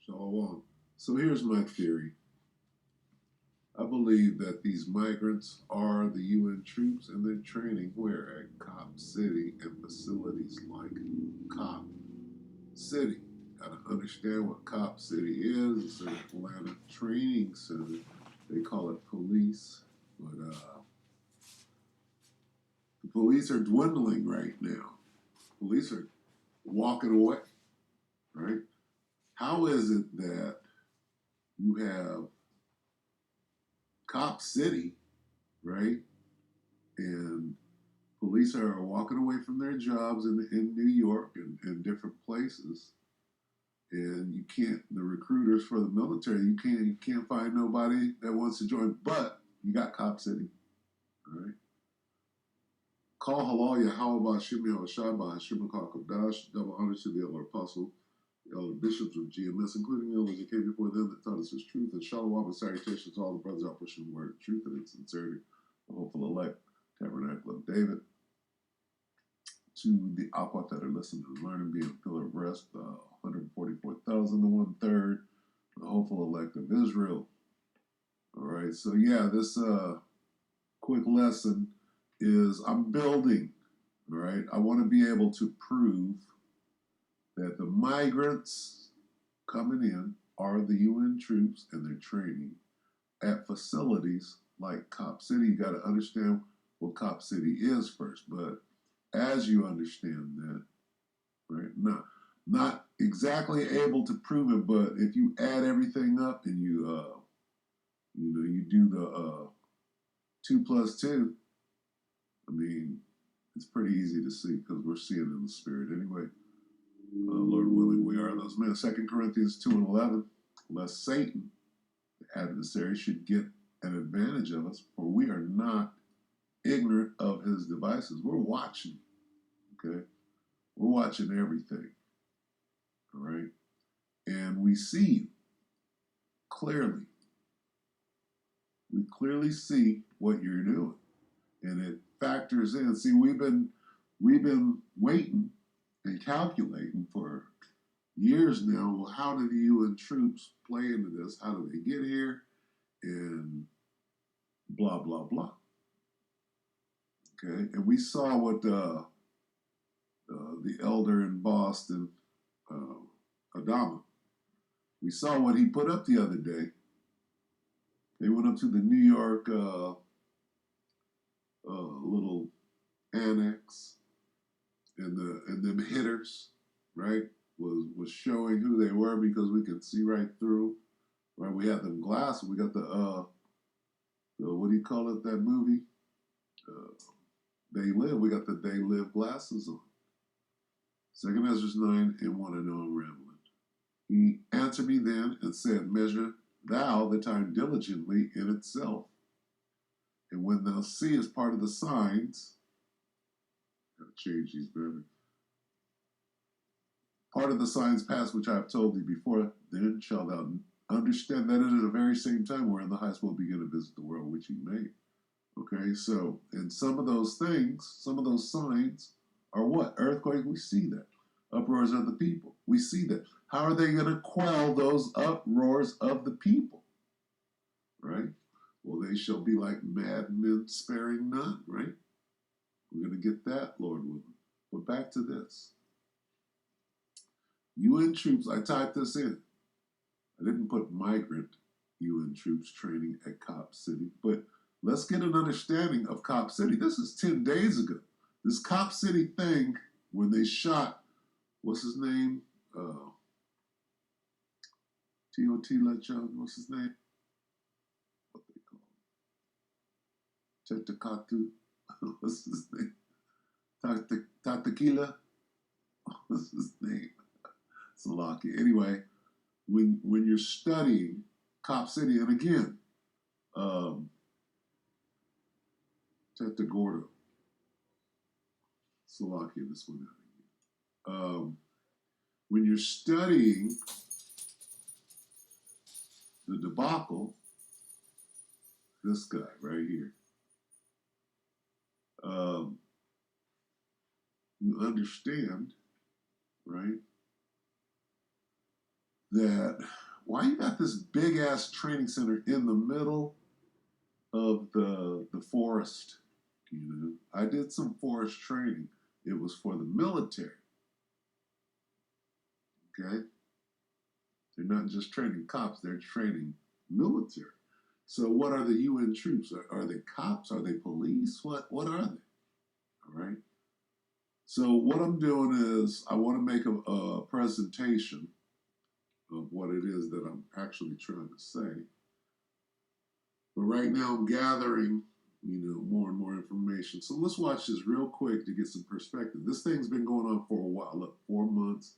Shalom. So here's my theory. I believe that these migrants are the UN troops and they're training where? At Cop City and facilities like Cop City. Gotta understand what Cop City is. It's an Atlanta training center. They call it police, but the police are dwindling right now. Police are walking away, right? How is it that you have Cop City, right? And police are walking away from their jobs in New York and different places. And you can't, the recruiters for the military, you can't find nobody that wants to join, but you got Cop City, all right? Call halal Yahweh Shimei Shabbat, Shimon Kodash, double honor to the elder apostle, the elder bishops of GMS, including the elders that came before them that taught us his truth, and shalom and salutations to all the brothers out pushing the word of truth and in sincerity, the hopeful elect, tabernacle of David, to the Aquat that are listening and learning, being a pillar of rest, 144,000 to one third, the hopeful elect of Israel. All right, so yeah, this quick lesson is I'm building. All right, I want to be able to prove that the migrants coming in are the UN troops and they're training at facilities like Cop City. You got to understand what Cop City is first, but as you understand that, right? Not exactly able to prove it, but if you add everything up and you do the 2 plus 2, I mean, it's pretty easy to see because we're seeing in the spirit anyway. Lord willing, we are those men. 2 Corinthians 2:11, lest Satan, the adversary, should get an advantage of us, for we are not ignorant of his devices. We're watching, okay? We're watching everything, all right? And we see you clearly. We clearly see what you're doing, and it factors in. See, we've been waiting and calculating for years now. Well, how do the UN troops play into this? How do they get here? And blah blah blah. Okay, and we saw what the elder in Boston, Adama. We saw what he put up the other day. They went up to the New York little annex, and them hitters, right, was showing who they were because we could see right through. Right, we had them glasses. We got the what do you call it? That movie, They Live. We got the They Live glasses on. Second Ezra 9 and 1. I know I'm rambling. He answered me then and said, "Measure thou the time diligently in itself, and when thou seest part of the signs." Gotta change these better. Part of the signs past which I have told thee before, then shalt thou understand that it is the very same time wherein the highest will begin to visit the world which he made. Okay, so, and some of those things, some of those signs are what? Earthquake, we see that. Uproars of the people, we see that. How are they going to quell those uproars of the people? Right? Well, they shall be like madmen sparing none, right? We're going to get that, Lord willing. But back to this. UN troops, I typed this in. I didn't put migrant UN troops training at Cop City, but let's get an understanding of Cop City. This is 10 days ago. This Cop City thing, when they shot, what's his name? T.O.T. Lechon, what's his name? What they call him? Tetakatu, what's his name? Tatakila, what's his name? Salaki. Anyway, when you're studying Cop City, and again, Tetagordo, Salaki, this one out again. When you're studying the debacle, this guy right here, you understand, right, that why you got this big ass training center in the middle of the forest. I did some forest training. It was for the military. Okay, they're not just training cops; they're training military. So, what are the UN troops? Are they cops? Are they police? What are they? All right. So, what I'm doing is I want to make a presentation of what it is that I'm actually trying to say. But right now, I'm gathering, more and more information. So let's watch this real quick to get some perspective. This thing's been going on for a while. Look, 4 months,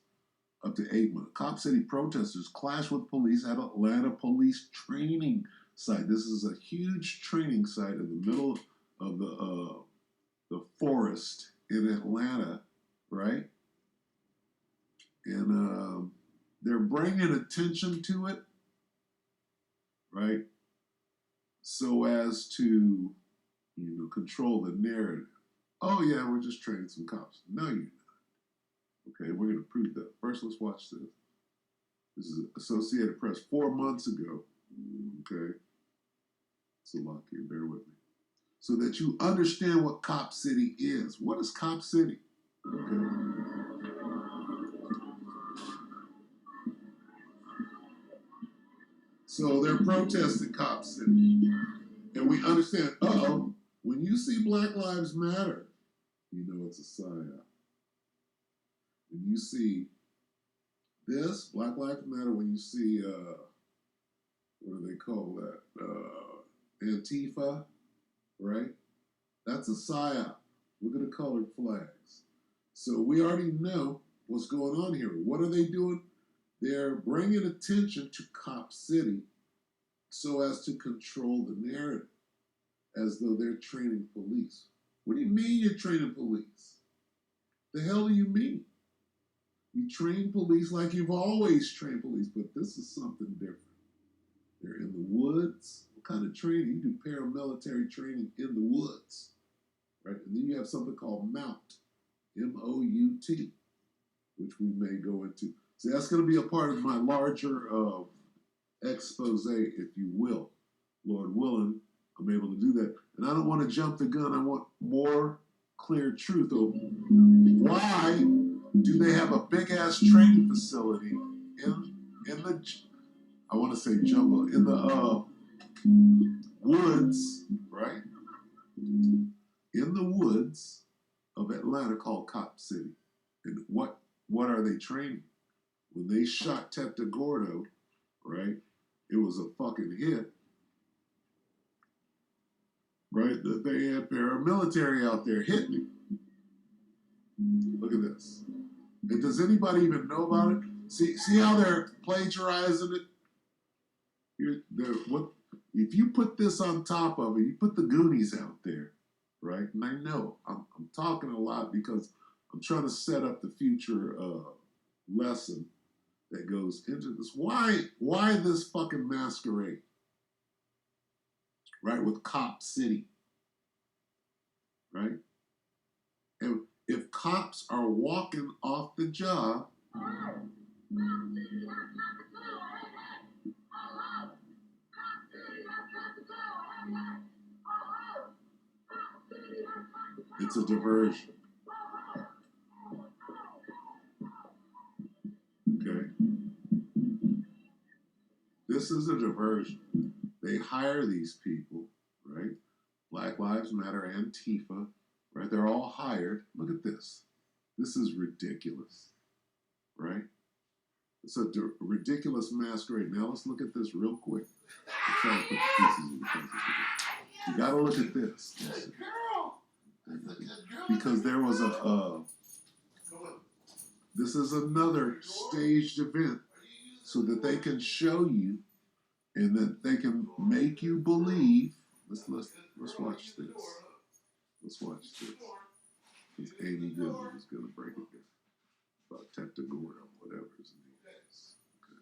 up to 8 months. Cop City protesters clash with police at Atlanta police training site. This is a huge training site in the middle of the forest in Atlanta, right? And they're bringing attention to it, right? So as to, control the narrative. Oh yeah, we're just training some cops. No, you're not. Okay, we're going to prove that. First, let's watch this. This is Associated Press 4 months ago. Okay, it's a lot here. Bear with me, so that you understand what Cop City is. What is Cop City? Okay. So they're protesting Cop City, and we understand. When you see Black Lives Matter, you know it's a psyop. When you see this, Black Lives Matter, when you see, what do they call that? Antifa, right? That's a psyop. Look at the colored flags. So we already know what's going on here. What are they doing? They're bringing attention to Cop City so as to control the narrative, as though they're training police. What do you mean you're training police? The hell do you mean? You train police like you've always trained police, but this is something different. They're in the woods. What kind of training? You do paramilitary training in the woods, right? And then you have something called MOUT, M-O-U-T, which we may go into. So that's going to be a part of my larger expose, if you will. Lord willing, I'm able to do that. And I don't want to jump the gun. I want more clear truth of why do they have a big ass training facility in the, I want to say jungle, in the woods, right? In the woods of Atlanta called Cop City. And what are they training? When they shot Teta Gordo, right? It was a fucking hit. Right? That they had paramilitary out there hitting him. Look at this. And does anybody even know about it? See how they're plagiarizing it? If you put this on top of it, you put the Goonies out there, right? And I know I'm talking a lot because I'm trying to set up the future lesson that goes into this. Why this fucking masquerade? Right? With Cop City. Right? And if cops are walking off the job, it's a diversion. Okay? This is a diversion. They hire these people, right? Black Lives Matter, Antifa, right? They're all hired. Look at this. This is ridiculous, right? It's a ridiculous masquerade. Now let's look at this real quick. I'm trying to put the pieces in the puzzle. You got to look at this. Because there was this is another staged event so that they can show you and that they can make you believe. Let's watch this. Let's watch this. Because Amy Goodman is going to break it down about Teta Gordo, whatever his name is.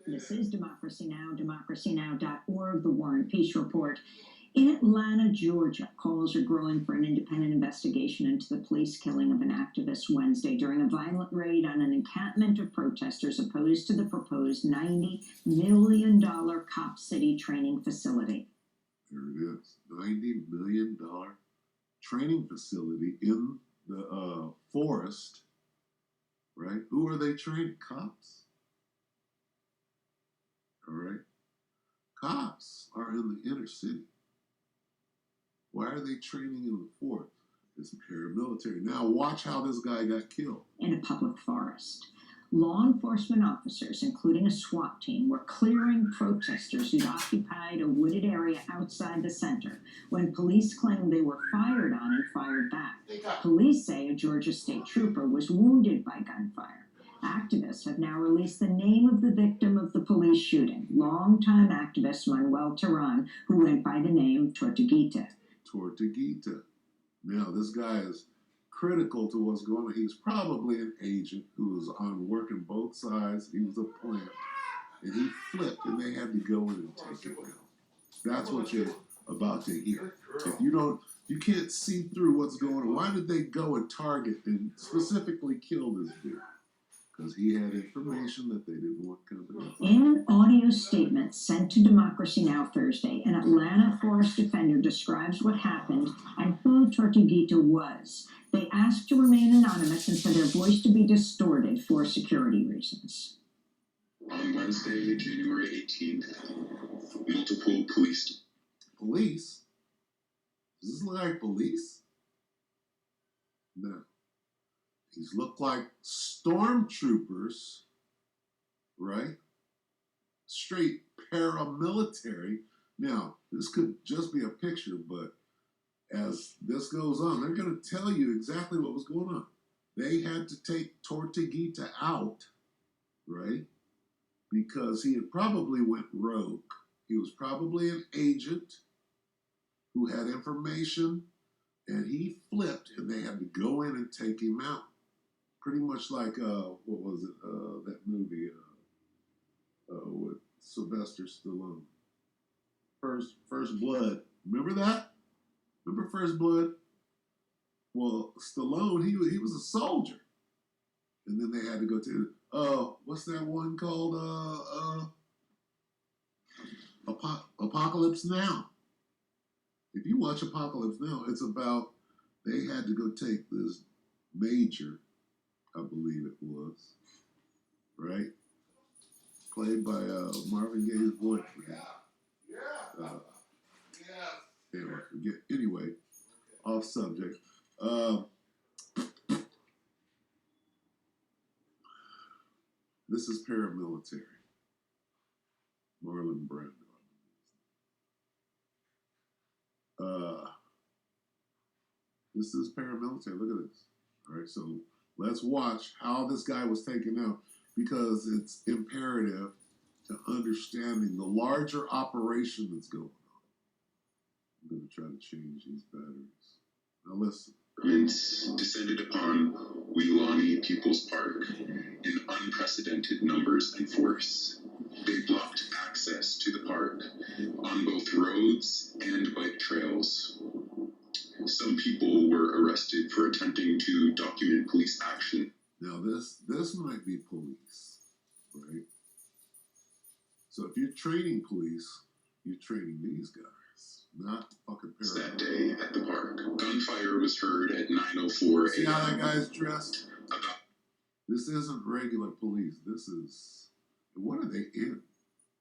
Okay. This is Democracy Now!, democracynow.org, The War and Peace Report. In Atlanta, Georgia, calls are growing for an independent investigation into the police killing of an activist Wednesday during a violent raid on an encampment of protesters opposed to the proposed $90 million Cop City training facility. There it is, $90 million training facility in the forest, right? Who are they training? Cops. All right. Cops are in the inner city. Why are they training in the forest? It's paramilitary. Now watch how this guy got killed. In a public forest. Law enforcement officers, including a SWAT team, were clearing protesters who'd occupied a wooded area outside the center when police claimed they were fired on and fired back. Police say a Georgia state trooper was wounded by gunfire. Activists have now released the name of the victim of the police shooting, longtime activist Manuel Terán, who went by the name Tortuguita. Tortuguita. Now, this guy is critical to what's going on. He was probably an agent who was on working both sides. He was a plant. And he flipped, and they had to go in and take him out. That's what you're about to hear. If you can't see through what's going on. Why did they go and target and specifically kill this dude? Because he had information that they didn't want coming out. In an audio statement sent to Democracy Now! Thursday, an Atlanta forest defender describes what happened and who Tortuguita was. They asked to remain anonymous and for their voice to be distorted for security reasons. On Wednesday, January 18th, multiple police... Police? Does this look like police? No. These look like stormtroopers, right? Straight paramilitary. Now, this could just be a picture, but as this goes on, they're going to tell you exactly what was going on. They had to take Tortuguita out, right? Because he had probably went rogue. He was probably an agent who had information, and he flipped, and they had to go in and take him out. Pretty much like, what was it, that movie with Sylvester Stallone. First Blood. Remember that? Remember First Blood? Well, Stallone, he was a soldier. And then they had to go to, what's that one called? Apocalypse Now. If you watch Apocalypse Now, it's about, they had to go take this major, I believe it was, right? Played by Marvin Gaye's boyfriend. Anyway, off subject. This is paramilitary. Marlon Brando. This is paramilitary. Look at this. All right, so let's watch how this guy was taken out because it's imperative to understanding the larger operation that's going on. I'm going to try to change these batteries. Now listen. Descended upon Weelaunee People's Park in unprecedented numbers and force. They blocked access to the park on both roads and bike trails. Some people were arrested for attempting to document police action. Now this might be police, right? So if you're training police, you're training these guys, not fucking paramilitary. That day at the park, gunfire was heard at 9:04 a.m. See how that guy's dressed? This isn't regular police. This is, what are they in?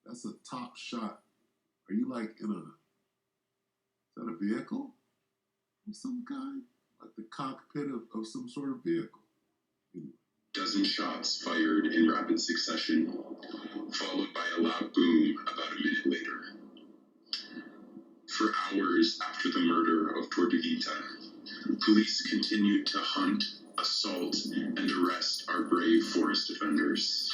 That's a top shot. Are you like in is that a vehicle of some kind? Like the cockpit of some sort of vehicle. Anyway. Dozen shots fired in rapid succession, followed by a loud boom about a minute later. For hours after the murder of Tortuguita, police continued to hunt, assault, and arrest our brave forest defenders.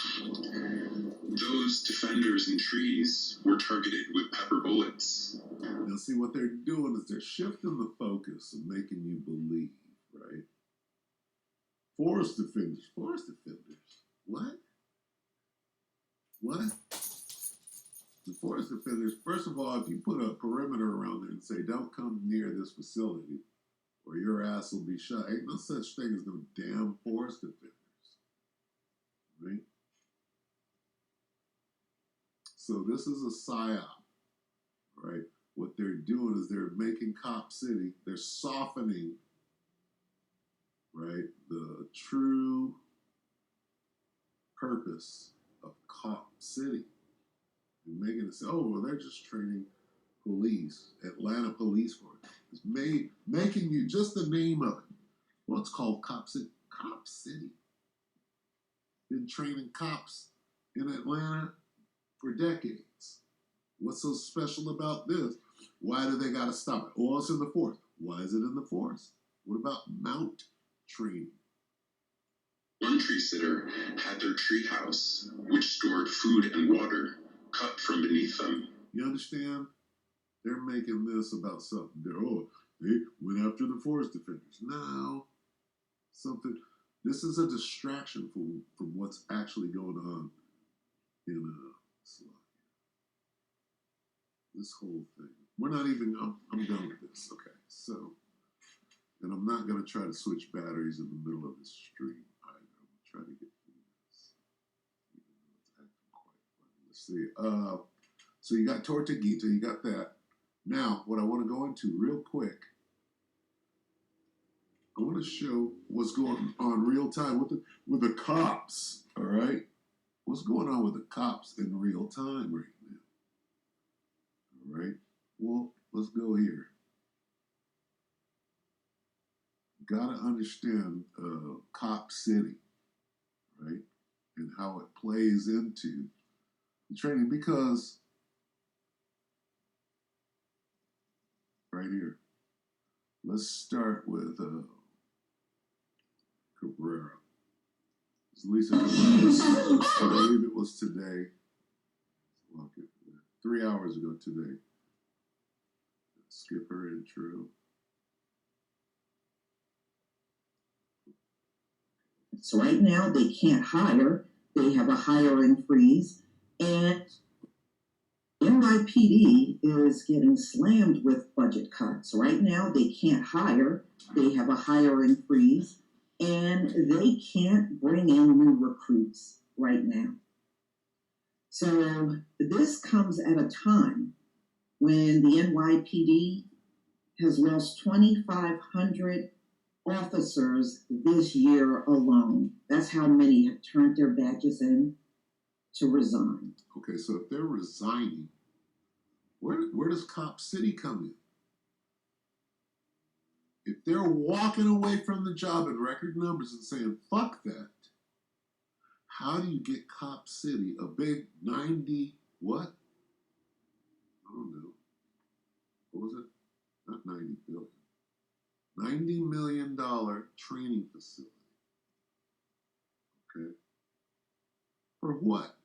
Those defenders in trees were targeted with pepper bullets. Now see, what they're doing is they're shifting the focus and making you believe, right? Forest defenders. What? The forest defenders, first of all, if you put a perimeter around there and say, don't come near this facility or your ass will be shot, ain't no such thing as no damn forest defenders. Right? So this is a psyop, right? What they're doing is they're making Cop City, they're softening, right, the true purpose of Cop City. And making it say, oh, well, they're just training police, Atlanta Police Force. It's making you just the name of it. Well, it's called Cop City. Cop City. Been training cops in Atlanta for decades. What's so special about this? Why do they got to stop it? Oh, it's in the forest. Why is it in the forest? What about mount training? One tree sitter had their tree house, which stored food and water, cut from beneath them. You understand? They're making this about something. They went after the forest defenders. No. Something. This is a distraction from what's actually going on in Slovakia. This whole thing. We're not even, I'm done with this. Okay, so, and I'm not going to try to switch batteries in the middle of this stream either. I'm going to try to get through this. Even though it's acting quite funny. Let's see. So you got Tortuguita, you got that. Now, what I want to go into real quick, I want to show what's going on real time with the cops, all right? What's going on with the cops in real time right now? All right? Well, let's go here. Got to understand Cop City, right? And how it plays into the training because right here, let's start with Cabrera. It's Lisa Cabrera. I believe it was today. 3 hours ago today. Skip her intro. So right now they can't hire. They have a hiring freeze. And NYPD is getting slammed with budget cuts. Right now they can't hire. They have a hiring freeze. And they can't bring in new recruits right now. So this comes at a time when the NYPD has lost 2,500 officers this year alone. That's how many have turned their badges in to resign. Okay, so if they're resigning, where does Cop City come in? If they're walking away from the job in record numbers and saying, fuck that, how do you get Cop City, a big 90, what? I don't know. What was it? Not 90 billion. $90 million training facility. Okay. For what?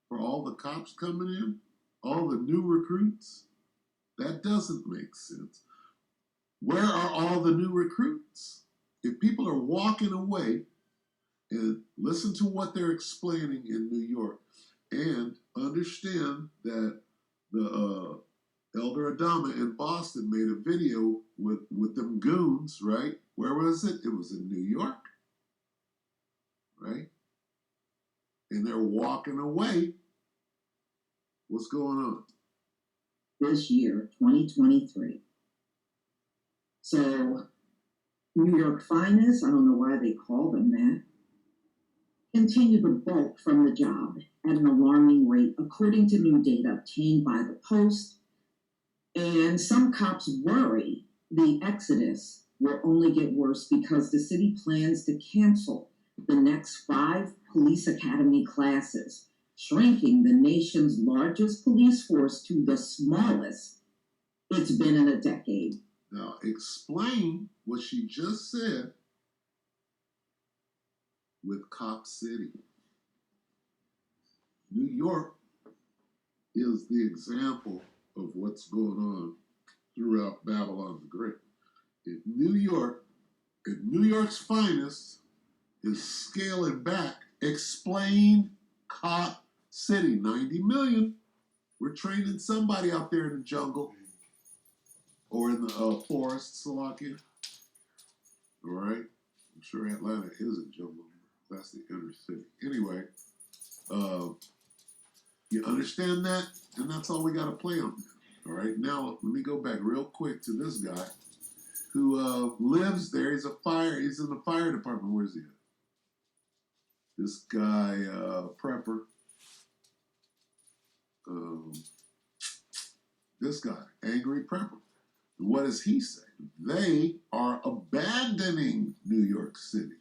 For all the cops coming in? All the new recruits? That doesn't make sense. Where are all the new recruits? If people are walking away, and listen to what they're explaining in New York, and understand that the Elder Adama in Boston made a video with them goons, right? Where was it? It was in New York, right? And they're walking away. What's going on? This year, 2023. So, New York finest, I don't know why they call them that, continue to bulk from the job at an alarming rate, according to new data obtained by the Post. And some cops worry the exodus will only get worse because the city plans to cancel the next 5 police academy classes, shrinking the nation's largest police force to the smallest it's been in a decade. Now, explain what she just said with Cop City. New York is the example of what's going on throughout Babylon the Great. If New York's finest is scaling back, explain Cop City, 90 million, We're training somebody out there in the jungle or in the forest, Slovakia. All right? I'm sure Atlanta is a jungle. That's the inner city. Anyway, you understand that? And that's all we got to play on that. All right? Now, let me go back real quick to this guy who lives there. He's in the fire department. Where's he at? This guy, Prepper. This guy, Angry Prepper. What does he say? They are abandoning New York City.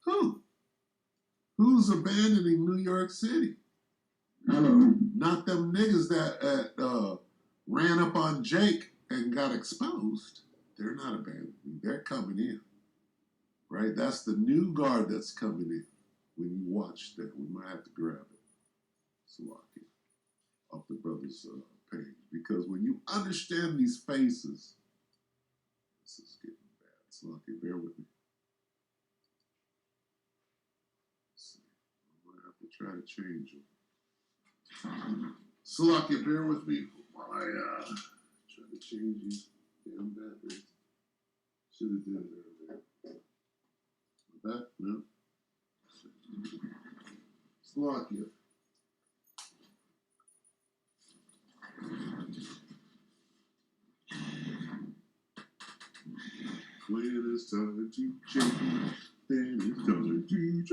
Who? Who's abandoning New York City? Not them niggas that ran up on Jake and got exposed. They're not abandoning. They're coming in. Right? That's the new guard that's coming in. When you watch that, we might have to grab it. Slovakia. Off the brother's page. Because when you understand these faces, this is getting bad. Slovakia, bear with me. Let's see. I'm going to have to try to change them. Slovakia, bear with me while I try to change these damn batteries. Should have did it earlier. With that, no. Slovakia. When it's time to change, then it's time to change.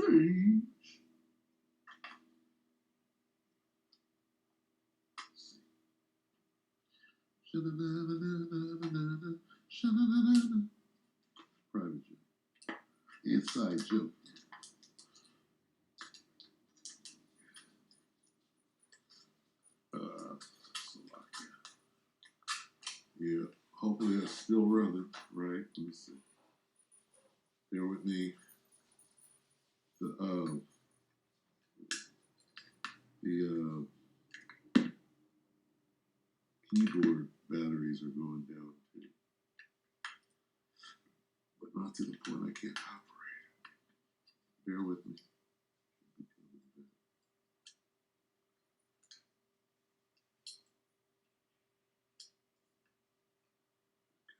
Private joke. Inside joke. Slovakia. Yeah, hopefully that's still running, right? Let me see. Bear with me. The keyboard batteries are going down too, but not to the point I can't operate it. Bear with me.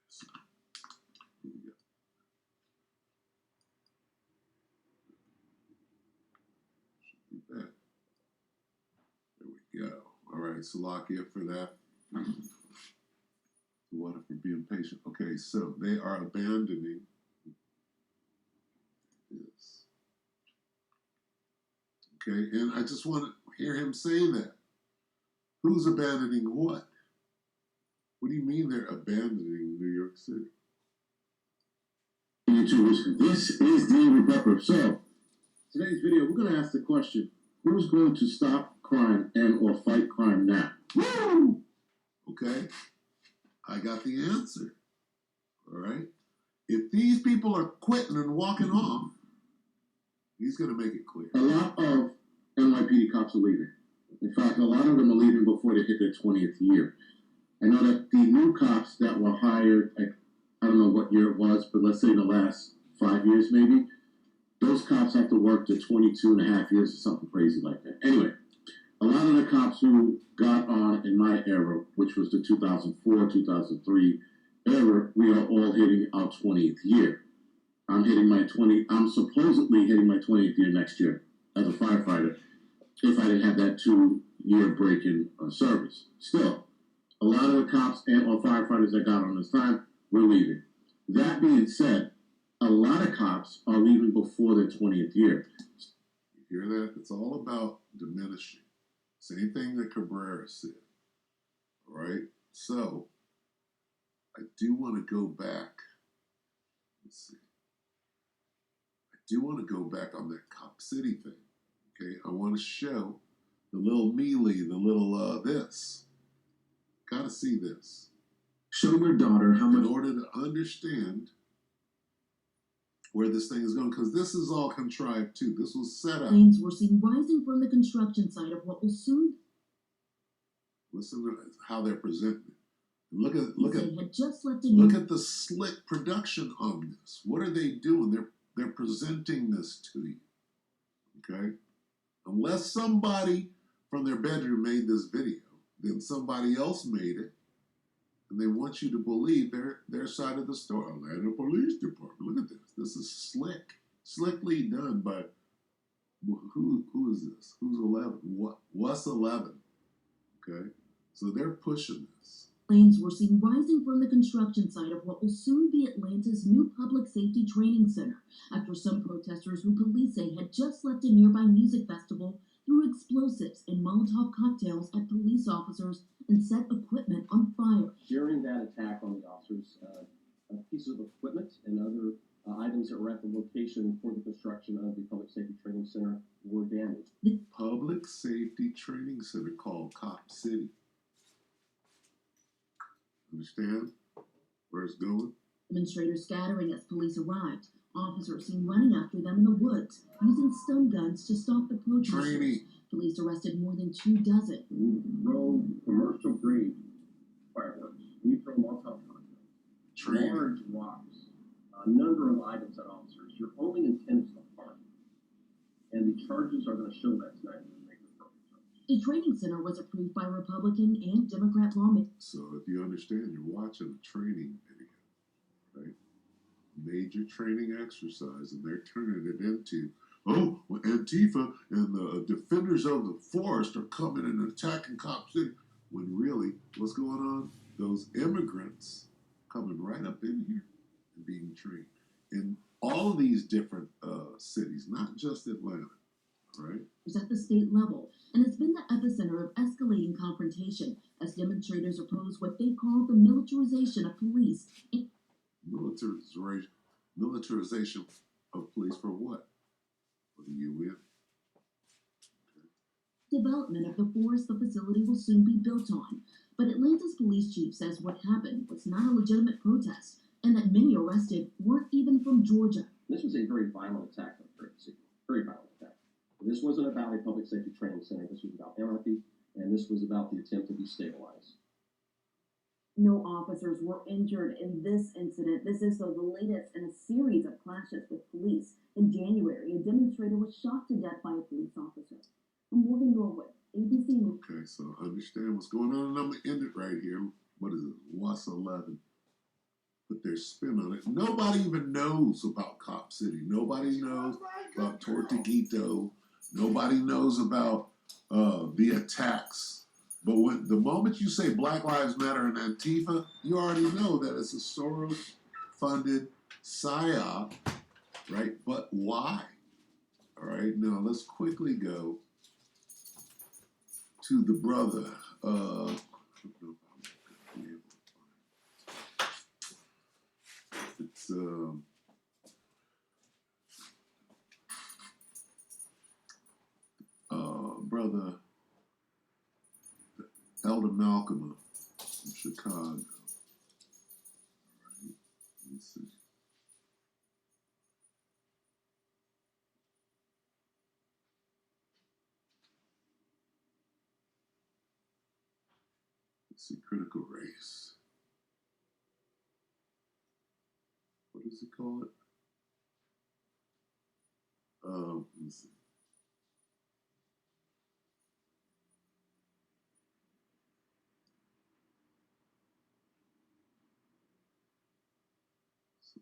So, here we go. Should be back. There we go. All right, Slovakia for that. Water for being patient. Okay, so they are abandoning this. Okay, and I just want to hear him say that. Who's abandoning what? What do you mean they're abandoning New York City? This is the Angry Pepper. So, today's video, we're going to ask the question, who's going to stop crime and or fight crime now? Woo! Okay, I got the answer. All right? If these people are quitting and walking off, he's going to make it clear. A lot of NYPD cops are leaving. In fact, a lot of them are leaving before they hit their 20th year. I know that the new cops that were hired, I don't know what year it was, but let's say in the last 5 years maybe, those cops have to work to 22 and a half years or something crazy like that. Anyway, a lot of the cops who got on in my era, which was the 2004, 2003 era, we are all hitting our 20th year. I'm supposedly hitting my 20th year next year as a firefighter if I didn't have that 2-year break in service. Still, a lot of the cops and or firefighters that got on this time were leaving. That being said, a lot of cops are leaving before their 20th year. You hear that? It's all about diminishing. Same thing that Cabrera said. All right? So, I do want to go back. Let's see. I do want to go back on that Cop City thing. Okay? I want to show the little melee, the little this. Gotta see this. Show your daughter how In much... order to understand where this thing is going, because this is all contrived too. This was set up. Flames were seen rising from the construction site of what will soon. Listen to how they're presenting it. Look Had just left a look at the slick production on this. What are they doing? They're presenting this to you. Okay? Unless somebody from their bedroom made this video, then somebody else made it, and they want you to believe their side of the story. Atlanta Police Department. Look at this. This is slickly done by who is this? Who's 11? What's 11? Okay, so they're pushing this. Flames were seen rising from the construction site of what will soon be Atlanta's new public safety training center after some protesters who police say had just left a nearby music festival threw explosives and Molotov cocktails at police officers and set equipment on fire. During that attack on the officers, pieces of equipment and other items that were at the location for the construction of the Public Safety Training Center were damaged. The Public Safety Training Center called Cop City. Understand where it's going? Demonstrators scattering as police arrived. Officers seen running after them in the woods, using stun guns to stop the protesters. Training. Police arrested more than 24. Throw commercial grade fireworks. We throw Molotov cocktails, Training. large rocks, a number of items at officers. Your only intent is to harm. And the charges are going to show that tonight when we make the appropriate charges. The training center was approved by Republican and Democrat lawmakers. So if you understand, you're watching a training video, right? Major training exercise, and they're turning it into, oh, well, Antifa and the defenders of the forest are coming and attacking Cop City. When really, what's going on? Those immigrants coming right up in here and being trained in all of these different cities, not just Atlanta, right? At the state level, and it's been the epicenter of escalating confrontation as demonstrators oppose what they call the militarization of police. Militarization of police for what? For the UN. Development of the forest the facility will soon be built on. But Atlanta's police chief says what happened was not a legitimate protest, and that many arrested weren't even from Georgia. This was a very violent attack on the city. Very violent attack. This wasn't about a public safety training center. This was about anarchy, and this was about the attempt to destabilize. No officers were injured in this incident. This is the latest in a series of clashes with police. In January, a demonstrator was shot to death by a police officer. From Morgan Norwood, ABC News. Okay, so understand what's going on, and I'm going to end it right here. What is it? What's 11? Put their spin on it. Nobody even knows about Cop City. Nobody knows about Tortuguito. Nobody knows about the attacks. But when the moment you say Black Lives Matter and Antifa, you already know that it's a Soros-funded psyop, right? But why? All right, now let's quickly go to the brother. It's brother Elder Malcolm from Chicago. All right, let's see. Let's see, critical race. What does he call it? Let's see.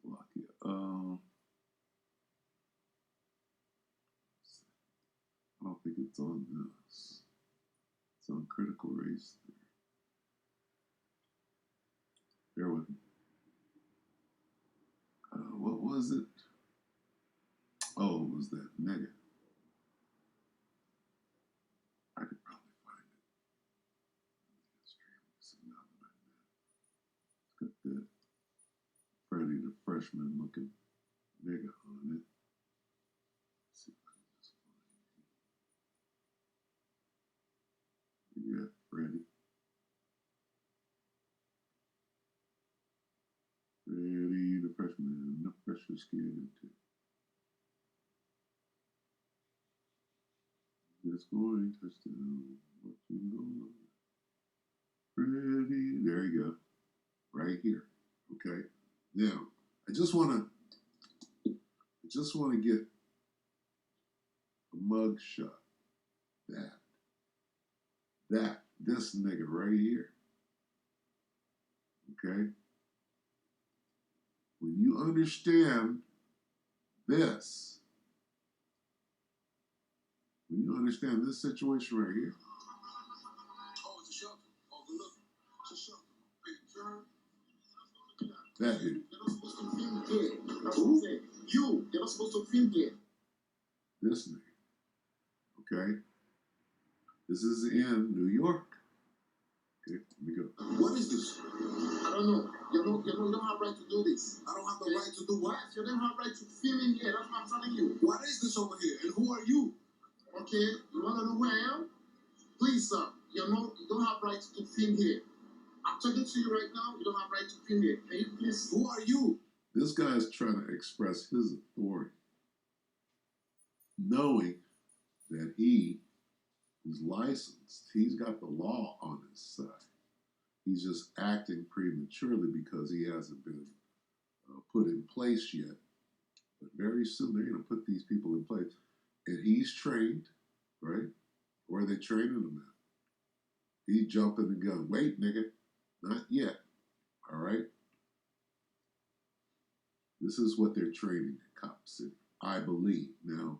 Slovakia. I don't think it's on this. It's on critical race theory. Bear with me. What was it? Oh, it was that nigga. I could probably find it. It's got that Freddie the freshman looking nigga on it. Let's see if I can just find it. Yeah, Freddie. Freddie the freshman, the freshman skin too. Just going touchdown. What you know? Freddie. There you go. Right here. Okay. Now, I just want to get a mug shot. That this nigga right here. Okay? When you understand this, when you understand this situation right here, Oh, it's a shelter. Oh, good looking. It's a shelter. that dude, You're not supposed to film here. That's what I'm saying. You're not supposed to film here. this nigga, okay? This is in New York. Okay, let me go. What is this? I don't know. You don't have right to do this. I don't have the right to do what? You don't have right to film in here. That's what I'm telling you. What is this over here? And who are you? Okay, you want to know who I am? Please, sir. You don't have right to film here. I'm talking to you right now. You don't have right to film here. Can you please? Who are you? This guy is trying to express his authority, knowing that he is licensed. He's got the law on his side. He's just acting prematurely because he hasn't been put in place yet. But very soon they're going to put these people in place. And he's trained, right? Where are they training him at? He's jumping the gun. Wait, nigga. Not yet. All right? This is what they're training at Cop City, I believe. Now,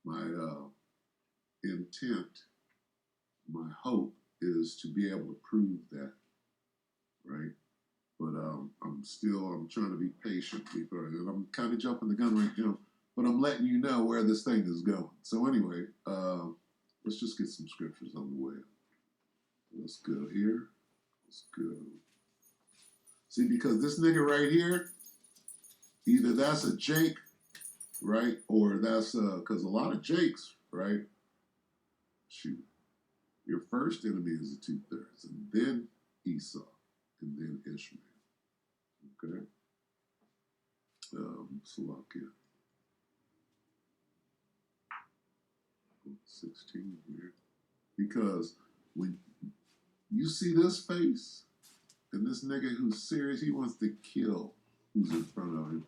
my intent, my hope is to be able to prove that, right? But I'm trying to be patient before, and I'm kind of jumping the gun right now, but I'm letting you know where this thing is going. So anyway, let's just get some scriptures on the way. Let's go here. Let's go. See, because this nigga right here, either that's a Jake, right? Or that's, because a lot of Jakes, right? Shoot. Your first enemy is the 2/3, and then Esau, and then Ishmael. Okay? Salakia. 16 here. Because when you see this face, and this nigga who's serious, he wants to kill who's in front of him.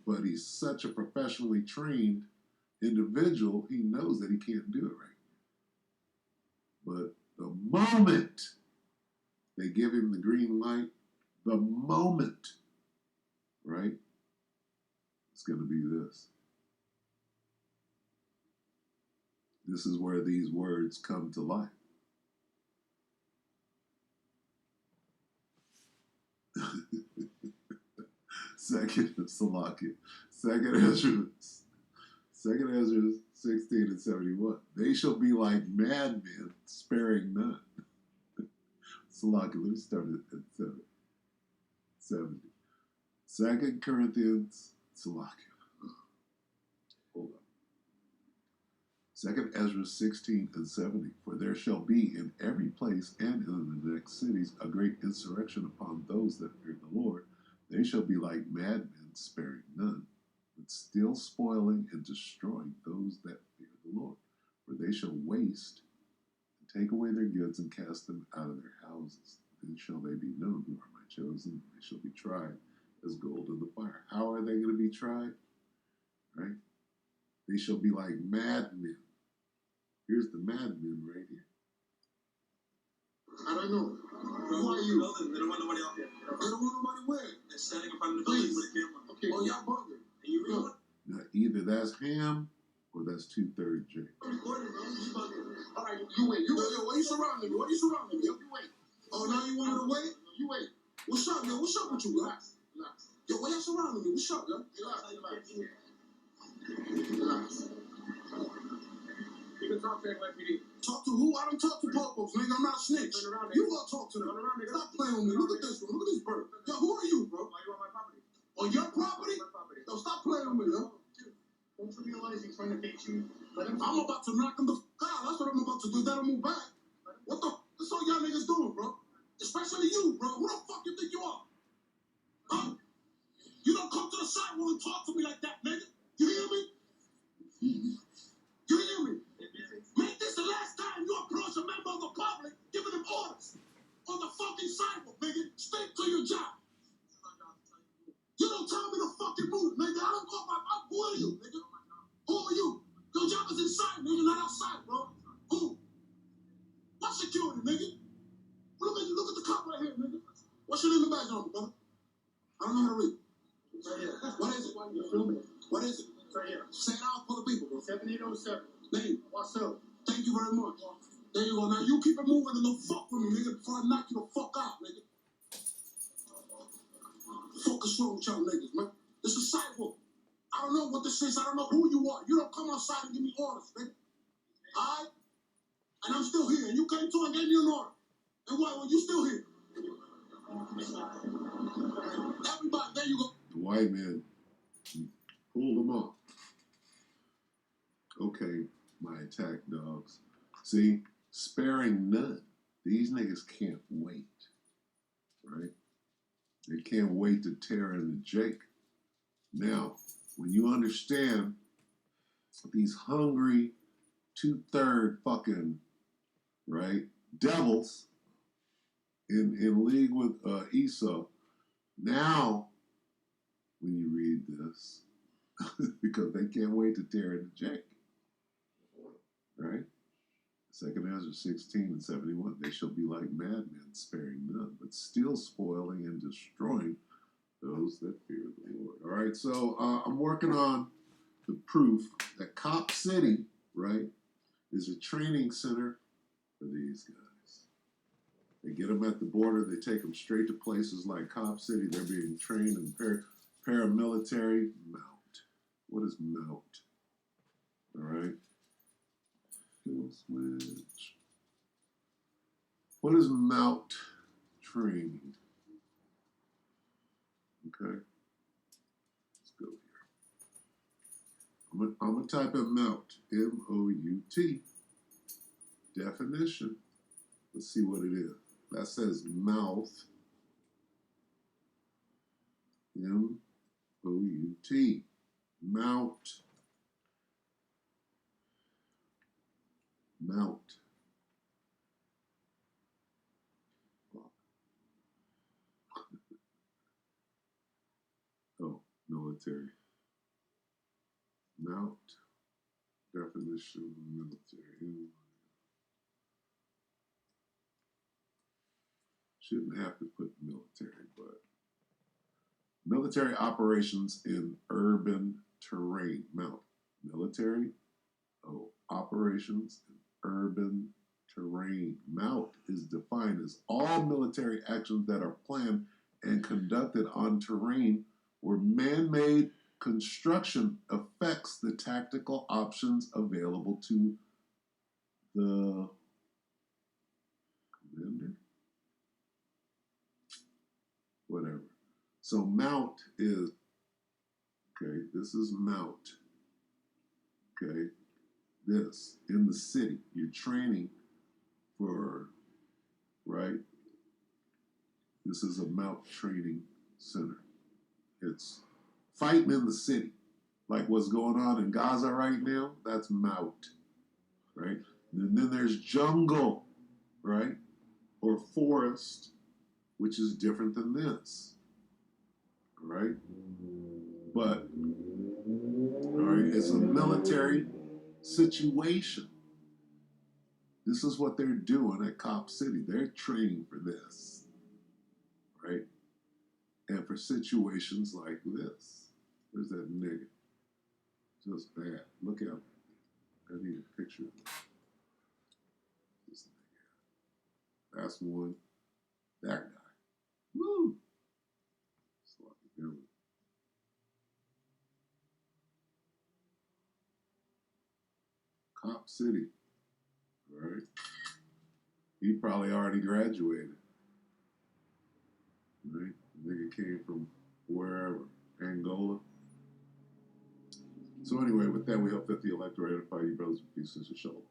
But he's such a professionally trained individual, he knows that he can't do it right. But the moment they give him the green light, the moment, right, it's going to be this. This is where these words come to life. Second Salakia. Second Ezra 16 and 71. They shall be like madmen, sparing none. Salakia, let me start at 70. 2 Corinthians, Salakia. Hold on. 2 Ezra 16 and 70. For there shall be in every place and in the next cities a great insurrection upon those that fear the Lord. They shall be like madmen, sparing none, but still spoiling and destroying those that fear the Lord. For they shall waste and take away their goods and cast them out of their houses. Then shall they be known who are my chosen. They shall be tried as gold in the fire. How are they going to be tried? Right? They shall be like madmen. Here's the madmen right here. I don't know. Who are you? They don't want nobody out there. They don't want nobody where? They're standing in front of the building with a camera. Okay. Oh, y'all bugging. And you really want? Now, either that's Ham or that's 2/3 Jake. Recording, bro. You bugging. All right, you wait. Yo, why you surrounding me? Why you surrounding me? You wait. Oh, now you want to wait? You wait. What's up, yo? What's up with you, relax? Yo, why y'all surrounding me? What's up, yo? Relax. You can talk to NYPD. Talk to who? I don't talk to popos, nigga. I'm not a snitch. Turn around, You gonna talk to them. Turn around, nigga. Stop playing with me. Look at this one. Look at this bird. Yo, who are you, bro? Why you on my property? On your property? My property. Yo, stop playing with me, yo. Don't you realize he's trying to get you? Let him. I'm about to knock him the God. That's what I'm about to do. Let him move back. What the? That's all y'all niggas doing, bro. Especially you, bro. Who the fuck you think you are? Huh? You don't come to the sidewalk and talk to me like that, nigga. You hear me? You hear me? Make this the last time you approach a member of the public giving them orders on the fucking sidewalk, nigga. Stick to your job. You don't tell me to fucking move, nigga. I don't go by. Who are you, nigga? Who are you? Your job is inside, nigga, not outside, bro. Who? What security? on it, nigga. Look at the cop right here, nigga. What's your name and badge number, brother? I don't know how to read. It's right here. What is it? You're filming. What is it? It's right here. Say it out for the people, bro. 7807. Name. What's up? Thank you very much. There you go. Now you keep it moving and don't fuck with me, nigga, before I knock you the fuck out, nigga. Fuck is wrong with y'all niggas, man? This is sidewalk. I don't know what this is. I don't know who you are. You don't come outside and give me orders, nigga. Alright? And I'm still here. And you came to and gave me an order. And why were you still here? Everybody, there you go. The white man pulled him off. Okay, my attack dogs. See, sparing none. These niggas can't wait. Right? They can't wait to tear into Jake. Now, when you understand these hungry 2/3 fucking, right, devils in league with Esau, now when you read this, because they can't wait to tear into Jake, right? 2nd Ezra 16:71, they shall be like madmen, sparing none, but still spoiling and destroying those that fear the Lord. All right, so I'm working on the proof that Cop City, right, is a training center for these guys. They get them at the border, they take them straight to places like Cop City. They're being trained in paramilitary mount. What is mount? All right. Kill switch. What is mount training? Okay. Let's go here. I'm going to type in mount. M-O-U-T. Definition. Let's see what it is. That says mouth. M-O-U-T. Mount. Mount. Oh, military. Mount. Definition. Military. Shouldn't have to put military, but military operations in urban terrain. Mount. Military. Oh, operations in urban terrain. Mount is defined as all military actions that are planned and conducted on terrain where man-made construction affects the tactical options available to the commander. Whatever. So mount is, okay, this is mount. Okay, this in the city. You're training for, right? This is a mount training center. It's fighting in the city. Like what's going on in Gaza right now, that's mount, right? And then there's jungle, right? Or forest, which is different than this, all right? But, all right, it's a military situation. This is what they're doing at Cop City. They're training for this, right? And for situations like this. Where's that nigga? Just bad. Look at him. I need a picture of this nigga. That's one. That guy. Woo! Sloppy Billy. Cop City. All right. He probably already graduated. Right? The nigga came from wherever. Angola. So anyway, with that, we hope that the elect will edify you, brothers and sisters. Shalom.